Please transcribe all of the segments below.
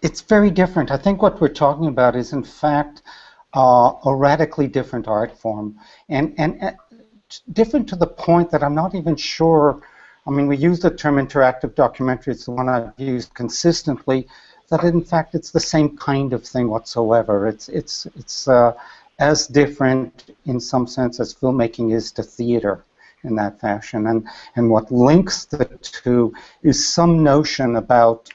It's very different. I think what we're talking about is, in fact, a radically different art form, and different to the point that I'm not even sure. I mean, we use the term interactive documentary. It's the one I've used consistently. That in fact it's the same kind of thing whatsoever. It's as different in some sense as filmmaking is to theater in that fashion. And what links the two is some notion about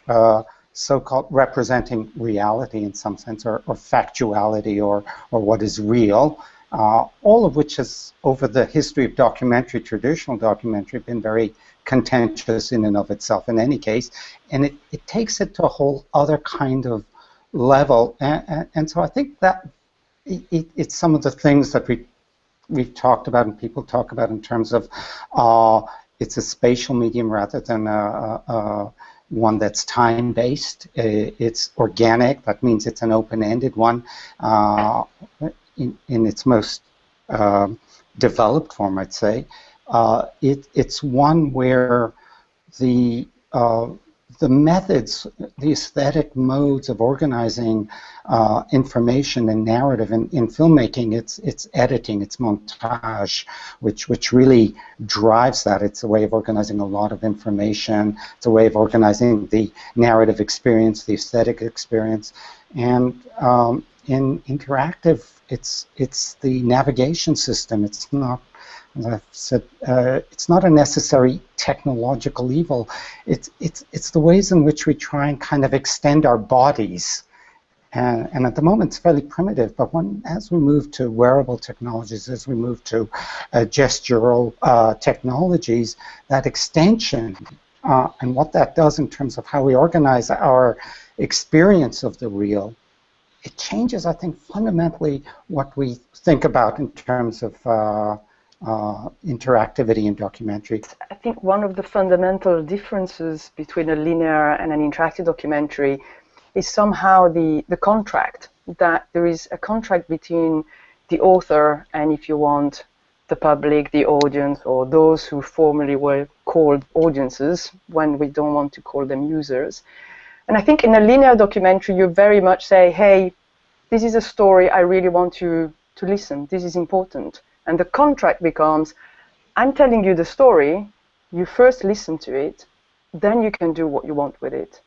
so-called representing reality in some sense, or factuality, or what is real, all of which has, over the history of documentary, traditional documentary, been very contentious in and of itself in any case, and it takes it to a whole other kind of level, and so I think that it's some of the things that we've talked about and people talk about in terms of it's a spatial medium rather than one that's time-based. It's organic. That means it's an open-ended one in its most developed form, I'd say. It's one where the methods, the aesthetic modes of organizing information and narrative in filmmaking, it's editing, it's montage, which really drives that. It's a way of organizing a lot of information. It's a way of organizing the narrative experience, the aesthetic experience, and in interactive, it's the navigation system. It's not, as I've said, it's not a necessary technological evil. It's the ways in which we try and kind of extend our bodies. And at the moment it's fairly primitive, but as we move to wearable technologies, as we move to gestural technologies, that extension and what that does in terms of how we organize our experience of the real, it changes, I think, fundamentally what we think about in terms of interactivity in documentary. I think one of the fundamental differences between a linear and an interactive documentary is somehow the contract, that there is a contract between the author and, if you want, the public, the audience, or those who formerly were called audiences when we don't want to call them users. And I think in a linear documentary you very much say, hey, this is a story I really want you to listen, this is important. And the contract becomes, I'm telling you the story, you first listen to it, then you can do what you want with it.